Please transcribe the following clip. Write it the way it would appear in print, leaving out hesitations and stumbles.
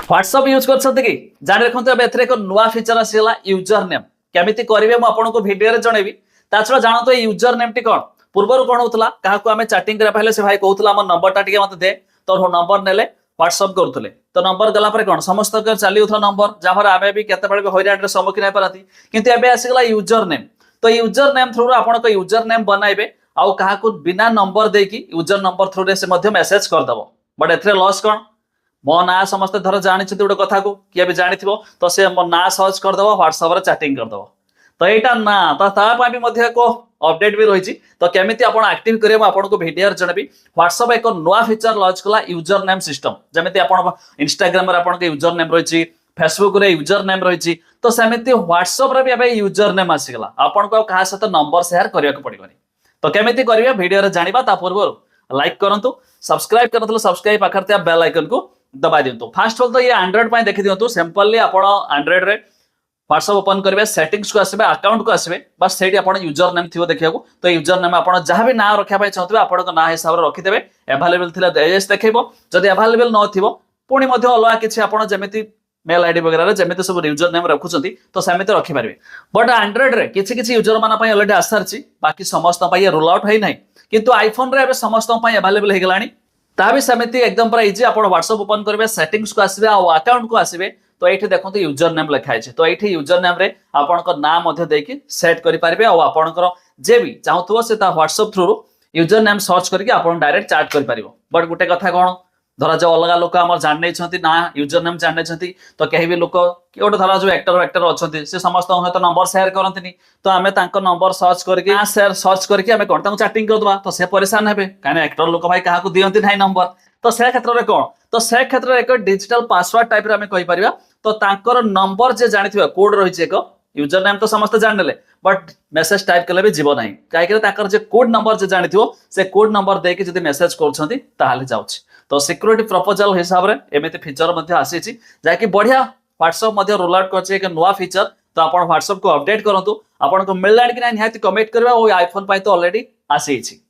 WhatsApp use करछते कि जानि रखंतु अब एथरे एक नुवा फीचर आसीला यूजर नेम केमिति करिवे म आपनको वीडियो रे जणेबी ता छडा जानतो ए यूजर नेम टी कोन पूर्वरु कोन होतला काहाकू हमें चैटिंग करे पहले से भाई कहउतला हमर नंबर टा टिके मते दे तो नंबर नेले व्हाट्सएप करथले तो नंबर गला पर कोन समस्त कर चाली उथला नंबर जाहर आबे भी केते बेले होइराट रे सम्मुखीन हे परती किंतु एबे आसीगला यूजर नेम तो यूजर नेम थ्रू आपनको यूजर नेम बनाइबे आउ काहाकू बिना नंबर देकी यूजर नंबर थ्रू रे से मध्य मेसेज कर दबो बट एथरे लॉस कोन मो ना समस्त धर जानी गोटे कथा को किए भी जानी तो से मो ना सर्च करदेव व्हाट्सएप रे चैटिंग करदेव तो यहाँ ना तो भी अपडेट भी रही तो केमिति आपण एक्टिव करेंगे आपको वीडियो जनबी व्हाट्सएप एक नुआ फीचर लॉन्च कला यूजर नेम सिस्टम जमीती आप इंस्टाग्राम यूजर नेम रही फेसबुक रे यूजर नेम रही तो सेमती व्हाट्सएप रे भी यूजर नेम आसीगला आपको क्या सहित नंबर शेयर करने को पड़े तो केमिति करेंगे वीडियो जाना पूर्व लाइक करूँ सब्सक्राइब कर सब्सक्राइब पाखे बेल आइकन को दबा दिंतु फास्ट ऑफ तो ये एंड्रॉइड पे देखि दिंतु सिंपली आपण एंड्रॉइड रे व्हाट्सएप ओपन करिवे सेटिंग्स को आसीबे अकाउंट को आसीबे बस सेठी आपण यूजर नेम थिवो देखियाको तो यूजर नेम आपण जहां भी ना रखिया पय चाहतबे आपण को ना हिसाब रे रखि देबे अवेलेबल थिला एजेस देखैबो जदि अवेलेबल न थिवो पुणी मध्ये अलगा किछि आपण जेमिति मेल आईडी वगैरह रे जेमिति सब यूजर नेम रखुचंती तो सेमिति रखि पारिबे बट एंड्रॉइड रे किछि किछि यूजर माना पय ऑलरेडी आसारची बाकी समस्त पय रोल आउट हेइ नै किंतु आईफोन रे एबे समस्त पय अवेलेबल हे गेलानी ता भी सेमिति एकदम पूरा इजी आपण व्हाट्सएप ओपन करबे सेटिंग्स को आसीबे आ अकाउंट को आसीबे तो एठी देखंतु यूजर नेम लिखाइ छै तो एठी यूजर नेम रे आपण को नाम मध्ये देकी सेट करि पारिबे आ आपण को जे भी चाहतुवा से ता WhatsApp through user name search करके आपण डायरेक्ट चैट करि पारिबो बट गुटे कथा कोन धरा जो अलग लोक आमर जानै छथि ना यूजर नेम जानै छथि तो केहि भी लोक कि ओटे धरा जो एक्टर अछथि से समस्त सहित नंबर शेयर करंतिनी तो आमे तांको नंबर सर्च करके शेयर सर्च करके आमे कोन तांको चैटिंग कर दबा तो से परेशान हेबे काने एक्टर लोक भाई काहा को दियंती नै नंबर तो से क्षेत्र रे कोन तो से क्षेत्र रे एक डिजिटल पासवर्ड टाइप रे आमे कहि परिबा तो तांकर नंबर जे जानिथिबा कोड रहि छै एक यूजर नेम तो समस्त जानले बट मेसेज टाइप कले भी जीव नाही काहे कि ताकर जे कोड नंबर जे जानिथिबो से कोड नंबर देके जदी मेसेज करछंती ताहाले जाउछि तो सिक्योरिटी प्रपोजल हिसाब रे एमिति फीचर मध्ये आसीछि जाकि बढ़िया व्हाट्सएप मध्ये रोल आउट करछि एक नुवा फीचर तो आपण व्हाट्सएप को अपडेट करंतु आपण को मिललानी कि नै निहाती कमेंट करबा ओ आईफोन पाई तो ऑलरेडी आसीछि।